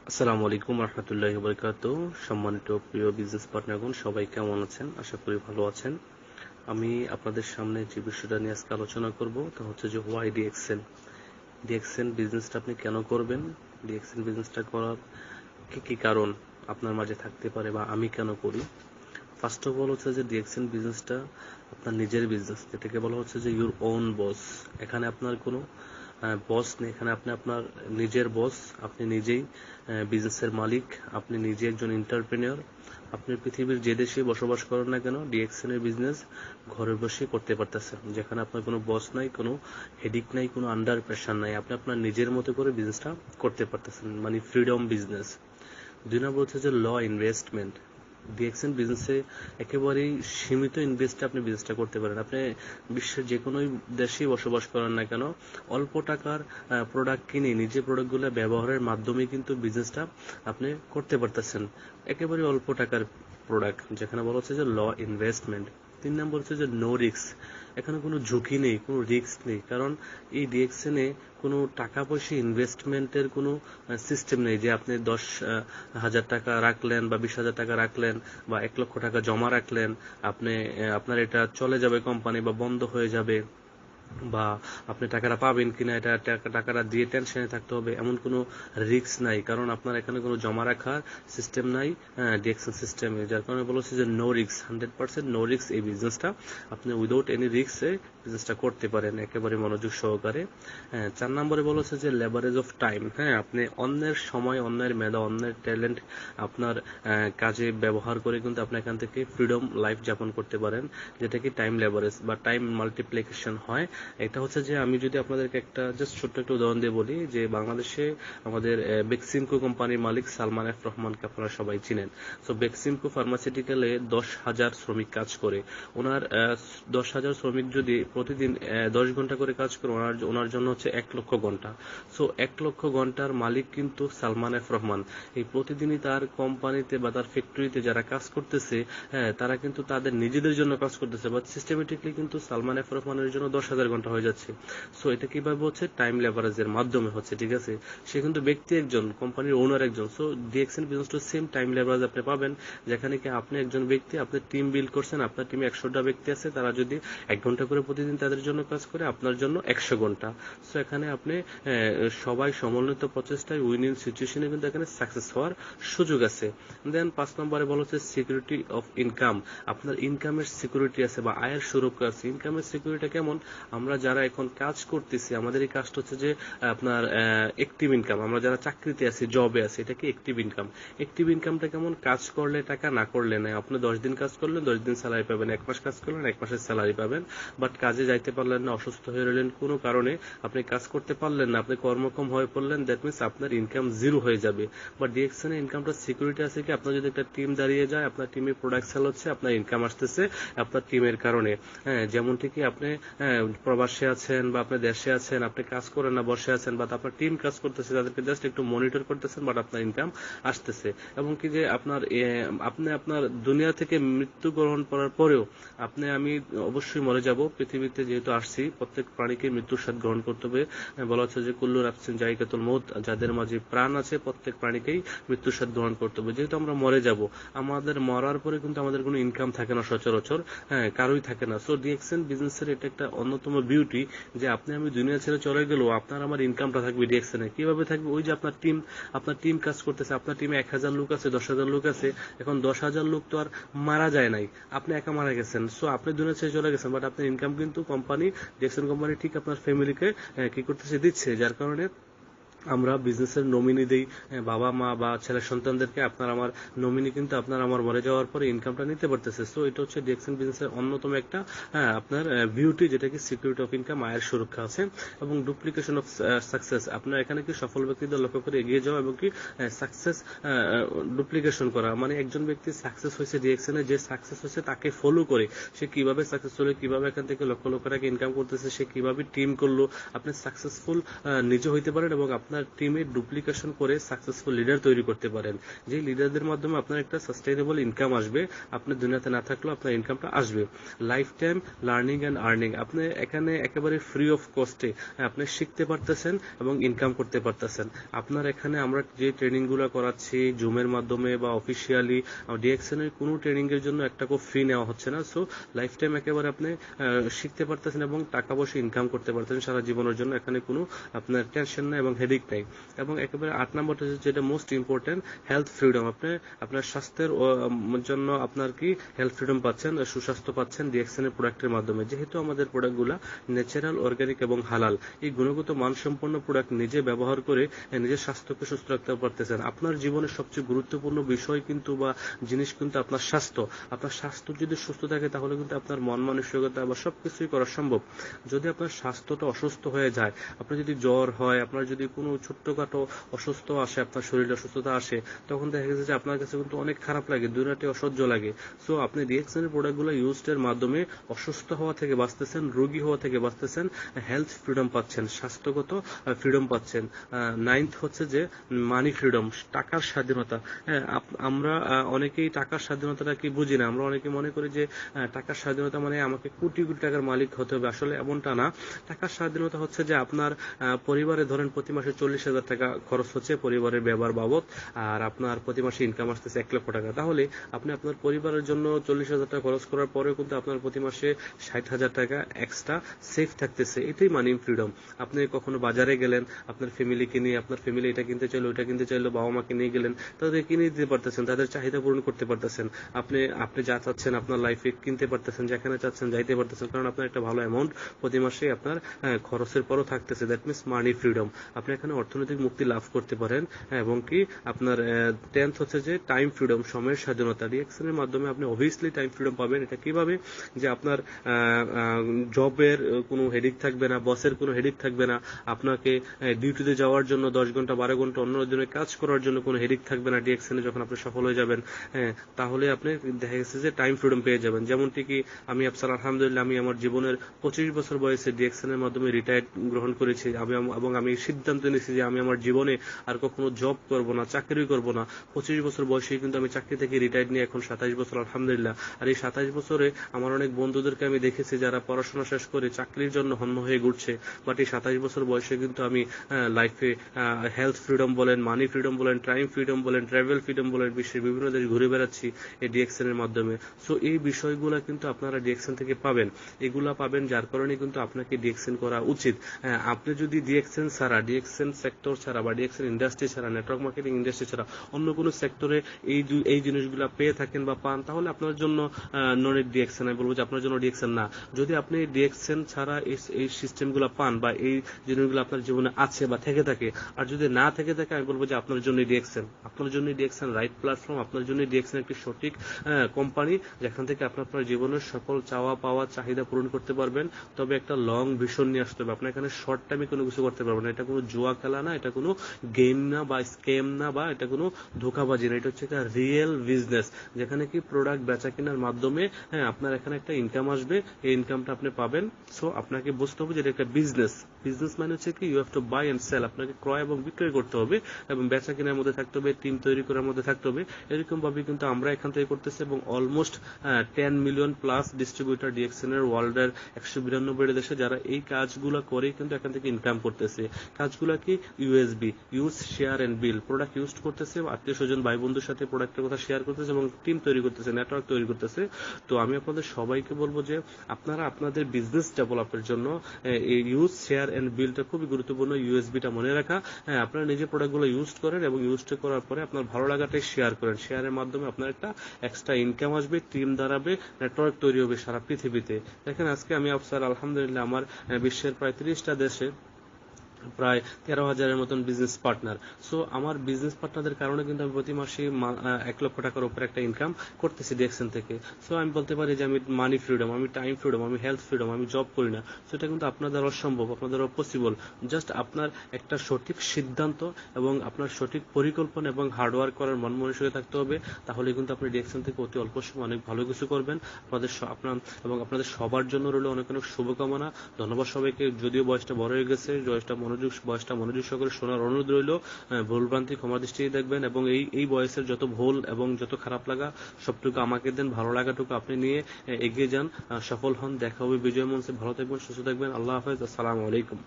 আসসালামু আলাইকুম রহমতুল্লাহি বারাকাতুহু। সম্মানিত প্রিয় বিজনেস পার্টনারগণ, সবাই কেমন আছেন? আশা করি ভালো আছেন। আমি আপনাদের সামনে যে বিষয়টা নিয়ে আজকে আলোচনা করব তা হচ্ছে যে ওয়াই ডিএক্সএন। ডিএক্সএন বিজনেসটা আপনি কেন করবেন, ডিএক্সএন বিজনেসটা করার কি কি কারণ আপনার মাঝে থাকতে পারে বা আমি কেন করি। ফার্স্ট অফ অল হচ্ছে যে ডিএক্সএন বিজনেসটা আপনার নিজের বিজনেস, যেটাকে বলা হচ্ছে যে ইউর ওন বস। এখানে আপনার কোনো বস নেই, এখানে আপনি আপনার নিজের বস, আপনি নিজেই বিজনেসের মালিক, আপনি নিজে একজন এন্টারপ্রেনিয়র। আপনি পৃথিবীর যে দেশে বসবাস করেন না কেন ডিএক্সএন এর বিজনেস ঘরে বসে করতে পারতেছেন, যেখানে আপনার কোনো বস নাই, কোনো হেডিক নাই, কোনো আন্ডার প্রেশার নাই। আপনি আপনার নিজের মতো করে বিজনেসটা করতে পারতেছেন, মানে ফ্রিডম বিজনেস। 2 নম্বর হচ্ছে যে ল ইনভেস্টমেন্ট। ডিএক্সএন বিজনেসে একেবারেই সীমিত ইনভেস্টে আপনি বিজনেসটা করতে পারেন। আপনি বিশ্বের যে কোনো দেশেই বসবাস করেন না কেন, অল্প টাকার প্রোডাক্ট কিনে নিজে প্রোডাক্টগুলো ব্যবহারের মাধ্যমে কিন্তু বিজনেসটা আপনি করতে পারতেছেন। একেবারে অল্প টাকার প্রোডাক্ট, যেখানে বলা হচ্ছে যে ল ইনভেস্টমেন্ট। 3 নম্বর হচ্ছে যে নো রিস্ক। এখানে কোনো ঝুঁকি নেই, কোনো রিস্ক নেই, কারণ এই ডিএক্সএনে কোনো টাকা পয়সা ইনভেস্টমেন্টের কোনো সিস্টেম নেই যে আপনি 10,000 টাকা রাখলেন বা 20,000 টাকা রাখলেন বা 1 লক্ষ টাকা জমা রাখলেন, আপনি আপনার এটা চলে যাবে কোম্পানি বা বন্ধ হয়ে যাবে, বা আপনি টাকাটা পাবেন কিনা এটা টাকাটা দিয়ে টেনশনে থাকতে হবে, এমন কোনো রিস্ক নাই, কারণ আপনার এখানে কোনো জমা রাখার সিস্টেম নাই ডিএক্সএন সিস্টেমে। যার কারণে বলা হচ্ছে যে নো রিস্ক, 100% নো রিস্ক। এই বিজনেসটা আপনি উইদাউট এনি রিস্কে বিজনেসটা করতে পারেন একেবারে মনোযোগ সহকারে। 4 নম্বরে বলা হচ্ছে যে লেভারেজ অফ টাইম। হ্যাঁ, আপনি অন্যের সময়, অন্যের মেধা, অন্যের ট্যালেন্ট আপনার কাজে ব্যবহার করে কিন্তু আপনি এখান থেকে ফ্রিডম লাইফ যাপন করতে পারেন, যেটা কি টাইম লেভারেজ বা টাইম মাল্টিপ্লিকেশন হয়। এটা হচ্ছে যে আমি যদি আপনাদেরকে একটা জাস্ট ছোট্ট একটা উদাহরণ দিয়ে বলি, যে বাংলাদেশে আমাদের বেক্সিমকো কোম্পানির মালিক সালমান এফ রহমানকে আপনারা সবাই চিনেন। তো বেক্সিমকো ফার্মাসিউটিক্যালে 10,000 শ্রমিক কাজ করে। ওনার 10,000 শ্রমিক যদি প্রতিদিন 10 ঘন্টা করে কাজ করে, ওনার জন্য হচ্ছে 1 লক্ষ ঘন্টা। সো 1 লক্ষ ঘন্টার মালিক কিন্তু সালমান এফ রহমান। এই প্রতিদিনই তার কোম্পানিতে বা তার ফ্যাক্টরিতে যারা কাজ করতেছে, তারা কিন্তু তাদের নিজেদের জন্য কাজ করতেছে, বাট সিস্টেমেটিকলি কিন্তু সালমান এফ রহমানের জন্য 10,000 ঘন্টা হয়ে যাচ্ছে। সো এটা কিভাবে হচ্ছে? টাইম লেভারেজের মাধ্যমে হচ্ছে, ঠিক আছে? সে কিন্তু ব্যক্তি একজন, কোম্পানির ওনার একজন। So DXN business to same time leverage আপনি পাবেন, যেখানে কি আপনি একজন ব্যক্তি, আপনি টিম বিল্ড করছেন, আপনার টিমে 100টা ব্যক্তি আছে, তারা যদি 1 ঘন্টা করে প্রতিদিন তাদের জন্য কাজ করে, আপনার জন্য 100 ঘন্টা। সো এখানে আপনি সবাই সমন্বিত প্রচেষ্টায় উইনিং সিচুয়েশনে কিন্তু এখানে সাকসেস হওয়ার সুযোগ আছে। দেন 5 নম্বরে বলা হচ্ছে সিকিউরিটি অফ ইনকাম। আপনার ইনকামের সিকিউরিটি আছে বা আয়ের সুরক্ষা আছে। ইনকামের সিকিউরিটি কেমন? আমরা যারা এখন কাজ করতেছি, আমাদের এই কাজটা হচ্ছে যে আপনার অ্যাক্টিভ ইনকাম। আমরা যারা চাকরিতে আছি, জবে আছি, এটা কি অ্যাক্টিভ ইনকাম। অ্যাক্টিভ ইনকামটা কেমন? কাজ করলে টাকা, না করলে নাই। আপনি 10 দিন কাজ করলেন, 10 দিন স্যালারি পাবেন, 1 মাস কাজ করলেন, 1 মাসের স্যালারি পাবেন। বাট কাজে যাইতে পারলেন না, অসুস্থ হয়ে রইলেন কোনো কারণে, আপনি কাজ করতে পারলেন না, আপনি কর্মক্ষম হয়ে পড়লেন, দ্যাট মিনস আপনার ইনকাম জিরো হয়ে যাবে। বাট ডিএক্সএন এর ইনকামটা সিকিউরিটি আছে কি, আপনার যদি একটা টিম দাঁড়িয়ে যায়, আপনার টিমে প্রোডাক্ট সেল হচ্ছে, আপনার ইনকাম আসতেছে আপনার টিমের কারণে। হ্যাঁ, যেমন ঠিকই আপনি প্রবাসে আছেন বা আপনি দেশে আছেন, আপনি কাজ করেন না, বসে আছেন, বা আপনার টিম কাজ করতেছে, তাদেরকে জাস্ট একটু মনিটর করতেছেন, বাট আপনার ইনকাম আসতেছে। এবং কি যে আপনার আপনি আপনার দুনিয়া থেকে মৃত্যুবরণ করার পরেও আমি অবশ্যই মরে যাব। পৃথিবীতে যেহেতু আসছি, প্রত্যেক প্রাণীকে মৃত্যুর স্বাদ গ্রহণ করতে হবে। বলা হচ্ছে যে কুল্লু নাফসিন যায়কাতুল মউত, যাদের মাঝে প্রাণ আছে প্রত্যেক প্রাণীকেই মৃত্যুর স্বাদ গ্রহণ করতে হবে। যেহেতু আমরা মরে যাব, আমাদের মরার পরে কিন্তু আমাদের কোনো ইনকাম থাকে না সচরাচর, হ্যাঁ, কারোই থাকে না। সো ডিএক্সএন বিজনেসের এটা একটা অন্যতম বিউটি, যে আপনি আমি দুনিয়া ছেড়ে চলে গেলেও আপনার আমার ইনকামটা থাকবে ডিএক্সএন এ। কিভাবে থাকবে? ওই যে আপনার টিম কাজ করতেছে, আপনার টিমে 1,000 লোক আছে, 10,000 লোক আছে। এখন 10,000 লোক তো আর মারা যায় নাই, আপনি একা মারা গেছেন। সো আপনি দুনিয়া ছেড়ে চলে গেছেন, বাট আপনার ইনকাম কিন্তু কোম্পানি, ডিএক্সএন কোম্পানি ঠিক আপনার ফ্যামিলিকে কি করতেছে? দিচ্ছে। যার কারণে আমরা বিজনেসের নমিনি দেই, বাবা মা বা ছেলে সন্তানদেরকে। আপনার আমার নমিনি কিন্তু আপনার আমার মরে যাওয়ার পরে ইনকামটা নিতে পারতেছে। সো এটা হচ্ছে ডিএক্সএন বিজনেসের অন্যতম একটা আপনার বিউটি, যেটা কি সিকিউরিটি অফ ইনকাম, আয়ের সুরক্ষা আছে। এবং ডুপ্লিকেশন অফ সাকসেস। আপনার এখানে কি সফল ব্যক্তিদের লক্ষ্য করে এগিয়ে যাওয়া এবং কি সাকসেস ডুপ্লিকেশন করা, মানে একজন ব্যক্তি সাকসেস হয়েছে ডিএক্সএন এ, যে সাকসেস হয়েছে তাকে ফলো করে সে কিভাবে সাকসেস হলো, কিভাবে এখান থেকে লক্ষ লক্ষ টাকা ইনকাম করতেছে, সে কিভাবে টিম করলো। আপনি সাকসেসফুল নিজে হইতে পারেন এবং আপনার আপনার টিমে ডুপ্লিকেশন করে সাকসেসফুল লিডার তৈরি করতে পারেন, যে লিডারদের মাধ্যমে আপনার একটা সাস্টেইনেবল ইনকাম আসবে, আপনার দুনিয়াতে না থাকলেও আপনার ইনকামটা আসবে। Life time learning and earning, আপনি এখানে একেবারে ফ্রি অফ কস্টে আপনি শিখতে পারতেছেন এবং ইনকাম করতে পারতেছেন। আপনার এখানে আমরা যে ট্রেনিংগুলো করাচ্ছি জুমের মাধ্যমে বা অফিসিয়ালি, ডিএক্সএন এর কোনো ট্রেনিং এর জন্য একটা ফি নেওয়া হচ্ছে না। সো লাইফ টাইম একেবারে আপনি শিখতে পারতেছেন এবং টাকা পয়সা ইনকাম করতে পারতেছেন সারা জীবনের জন্য। এখানে কোনো আপনার টেনশন নাই এবং হেডেক নাই। এবং একেবারে 8 নম্বরটা যেটা মোস্ট ইম্পর্টেন্ট, হেলথ ফ্রিডম। আপনি আপনার স্বাস্থ্যের জন্য আপনার কি হেলথ ফ্রিডম পাচ্ছেন, সুস্বাস্থ্য পাচ্ছেন ডিএক্সএন এর প্রোডাক্টের মাধ্যমে। যেহেতু আমাদের প্রোডাক্টগুলো ন্যাচারাল, অর্গানিক এবং হালাল, এই গুণগত মানসম্পন্ন প্রোডাক্ট নিজে ব্যবহার করে নিজের স্বাস্থ্যকে সুস্থ রাখতে পারতেছেন। আপনার জীবনের সবচেয়ে গুরুত্বপূর্ণ বিষয় কিন্তু বা জিনিস কিন্তু আপনার স্বাস্থ্য। আপনার স্বাস্থ্য যদি সুস্থ থাকে তাহলে কিন্তু আপনার মন মানসিকতা বা সবকিছুই করা সম্ভব। যদি আপনার স্বাস্থ্যটা অসুস্থ হয়ে যায়, আপনার যদি জ্বর হয়, আপনার যদি কোনো ছোট্টখাটো অসুস্থ আসে, আপনার শরীরে অসুস্থতা আসে, তখন দেখা গেছে যে আপনার কাছে কিন্তু অনেক খারাপ লাগে, দুনিয়াটি অসহ্য লাগে। সো আপনি ডিএক্সএন এর প্রোডাক্টগুলো ইউজের মাধ্যমে অসুস্থ হওয়া থেকে বাঁচতেছেন, রোগী হওয়া থেকে বাঁচতেছেন, হেলথ ফ্রিডম পাচ্ছেন, স্বাস্থ্যগত ফ্রিডম পাচ্ছেন। 9th হচ্ছে যে মানি ফ্রিডম, টাকার স্বাধীনতা। আমরা অনেকেই টাকার স্বাধীনতাটা কি বুঝি না। আমরা অনেকে মনে করি যে টাকার স্বাধীনতা মানে আমাকে কোটি কোটি টাকার মালিক হতে হবে। আসলে এমনটা না। টাকার স্বাধীনতা হচ্ছে যে আপনার পরিবারে ধরেন প্রতি মাসে 40,000 টাকা খরচ হচ্ছে পরিবারের ব্যবহার বাবদ, আর আপনার প্রতি মাসে ইনকাম আসতেছে 1 লক্ষ টাকা। তাহলে আপনি আপনার পরিবারের জন্য 40,000 টাকা খরচ করার পরেও কিন্তু আপনার প্রতি মাসে 60,000 টাকা এক্সট্রা সেফ থাকতেছে। এটাই মানি ফ্রিডম। আপনি কখনো বাজারে গেলেন, আপনার ফ্যামিলিকে নিয়ে, আপনার ফ্যামিলি এটা কিনতে চাইলো, ওইটা কিনতে চাইলো, বাবা মাকে নিয়ে গেলেন, তাদের কিনে দিতে পারতেছেন, তাদের চাহিদা পূরণ করতে পারতেছেন। আপনি যা চাচ্ছেন আপনার লাইফে কিনতে পারতেছেন, যেখানে চাচ্ছেন যাইতে পারতেছেন, কারণ আপনার একটা ভালো অ্যামাউন্ট প্রতি মাসে আপনার খরচের পরও থাকতেছে। That means money freedom. আপনি এখানে অর্থনৈতিক মুক্তি লাভ করতে পারেন। এবং কি আপনার 10th হচ্ছে যে টাইম ফ্রিডম, সময়ের স্বাধীনতা। ডিএক্সএন এর মাধ্যমে আপনি অবভিয়াসলি টাইম ফ্রিডম পাবেন। এটা কিভাবে? যে আপনার জবের কোনো হেডিক থাকবে না, বসের কোনো হেডিক থাকবে না, আপনাকে ডিউটিতে যাওয়ার জন্য 10 ঘন্টা 12 ঘন্টা অন্য জনের কাজ করার জন্য কোনো হেডিক থাকবে না। ডিএক্সএন এ যখন আপনি সফল হয়ে যাবেন, তাহলে আপনি দেখা গেছে যে টাইম ফ্রিডম পেয়ে যাবেন। যেমনটি কি আমি আফসার আলহামদুলিল্লাহ, আমি আমার জীবনের 25 বছর বয়সে ডিএক্সএন এর মাধ্যমে রিটায়ার্ড গ্রহণ করেছি। এবং আমি সিদ্ধান্ত নিয়েছি যে আমি আমার জীবনে আর কখনো জব করব না, চাকরি করব না। 25 বছর বয়সে কিন্তু আমি চাকরি থেকে রিটায়ার্ড নিয়ে এখন 27 বছর আলহামদুলিল্লাহ। আর এই 27 বছরে আমার অনেক বন্ধুদেরকে আমি দেখেছি যারা পড়াশোনা শেষ করে চাকরির জন্য হন্য হয়ে ঘুরছে, বাট এই 27 বছর বয়সে কিন্তু আমি লাইফে হেলথ ফ্রিডম বলেন, মানি ফ্রিডম বলেন, টাইম ফ্রিডম বলেন, ট্রাভেল ফ্রিডম বলেন, বিশ্বের বিভিন্ন দেশ ঘুরে বেড়াচ্ছি এই ডিএক্সএন এর মাধ্যমে। সো এই বিষয়গুলো কিন্তু আপনারা ডিএক্সএন থেকে পাবেন। এগুলা পাবেন, যার কারণে কিন্তু আপনাকে ডিএক্সএন করা উচিত। আপনি যদি ডিএক্সএন ছাড়া, ডিএক্সএন সেক্টর ছাড়া বা ডিএক্সএন ইন্ডাস্ট্রি ছাড়া, নেটওয়ার্ক মার্কেটিং ইন্ডাস্ট্রি ছাড়া অন্য কোনো সেক্টরে এই জিনিসগুলো পেয়ে থাকেন বা পান, তাহলে আপনার জন্য নন ডিএক্সএন, আমি বলবো যে আপনার জন্য ডিএক্সএন না। যদি আপনি ডিএক্সএন ছাড়া এই সিস্টেমগুলো পান বা এই জিনিসগুলো আপনার জীবনে আছে বা থেকে থাকে, আর যদি না থেকে থাকে, আমি বলবো যে আপনার জন্য ডিএক্সএন, আপনার জন্য ডিএক্সএন রাইট প্ল্যাটফর্ম, আপনার জন্য ডিএক্সএন একটি সঠিক কোম্পানি, যেখান থেকে আপনার জীবনের সকল চাওয়া পাওয়া চাহিদা পূরণ করতে পারবেন। তবে একটা লং ভিশন নিয়ে আসতে হবে। আপনার এখানে শর্ট টাইমে কোনো কিছু করতে পারবেন না। এটা কোনো জুয়া খেলা না, এটা কোনো গেম না বা স্ক্যাম না, বা এটা কোনো ধোঁকাবাজি না। এটা হচ্ছে একটা রিয়েল বিজনেস, যেখানে কি প্রোডাক্ট বেচা কেনার মাধ্যমে আপনার এখানে একটা ইনকাম আসবে, এই ইনকামটা আপনি পাবেন। সো আপনাকে বুঝতে হবে যে এটা একটা বিজনেস। বিজনেস মানে হচ্ছে কি you have to buy and sell. আপনাকে ক্রয় এবং বিক্রয় করতে হবে এবং বেচা কেনার মধ্যে থাকতে হবে, টিম তৈরি করার মধ্যে থাকতে হবে। এরকম ভাবে কিন্তু আমরা এখান থেকে করতেছি এবং almost 10 million plus distributor DXN এর ওয়ার্ল্ডের 192 দেশে যারা এই কাজগুলো করে কিন্তু এখান থেকে ইনকাম করতেছে। কাজগুলো কি? USB, use share and bill. Product use করতেছে, আত্মীয় স্বজন ভাই বন্ধুর সাথে প্রোডাক্টের কথা শেয়ার করতেছে এবং টিম তৈরি করতেছে, নেটওয়ার্ক তৈরি করতেছে। তো আমি আপনাদের সবাইকে বলবো যে আপনারা আপনাদের বিজনেস ডেভেলপের জন্য এই ইউজ শেয়ার এন্ড বিলটা খুবই গুরুত্বপূর্ণ। ইউএসবিটা মনে রাখা। আপনারা নিজে প্রোডাক্টগুলো ইউজ করেন এবং ইউজ করার পরে আপনার ভালো লাগাটাই শেয়ার করেন। শেয়ারের মাধ্যমে আপনার একটা এক্সট্রা ইনকাম আসবে, টিম দাঁড়াবে, নেটওয়ার্ক তৈরি হবে সারা পৃথিবীতে। দেখেন আজকে আমি আফসার আলহামদুলিল্লাহ আমার বিশ্বের প্রায় 30টা দেশে প্রায় 13,000-এর মতন বিজনেস পার্টনার। সো আমার বিজনেস পার্টনারদের কারণে কিন্তু আমি প্রতি মাসে 1 লক্ষ টাকার উপরে একটা ইনকাম করতেছি ডিএক্সএন থেকে। সো আমি বলতে পারি যে আমি মানি ফ্রিডম, আমি টাইম ফ্রিডম, আমি হেলথ ফ্রিডম, আমি জব করি না। সেটা কিন্তু আপনাদের অসম্ভব, আপনাদের পসিবল। জাস্ট আপনার একটা সঠিক সিদ্ধান্ত এবং আপনার সঠিক পরিকল্পনা এবং হার্ডওয়ার্ক করার মন মানসিকতা থাকতে হবে। তাহলে কিন্তু আপনি ডিএক্সএন থেকে অতি অল্প সময় অনেক ভালো কিছু করবেন। আপনাদের সবার জন্য রইল অনেক অনেক শুভকামনা। ধন্যবাদ সবাইকে। যদিও বয়সটা বড় হয়ে গেছে, বয়সটা মনে বয়সটা মনোযোগ সহকারে শোনার অনুরোধ রইল। ভুলভ্রান্তি ক্ষমা দৃষ্টিতে দেখবেন এবং এই বয়সের যত ভুল এবং যত খারাপ লাগা সবটুকু আমাকে দেন, ভালো লাগাটুকু আপনি নিয়ে এগিয়ে যান, সফল হন। দেখা হবে বিজয় মঞ্চে। ভালো থাকবেন, সুস্থ থাকবেন। আল্লাহ হাফেজ। আসসালামু আলাইকুম।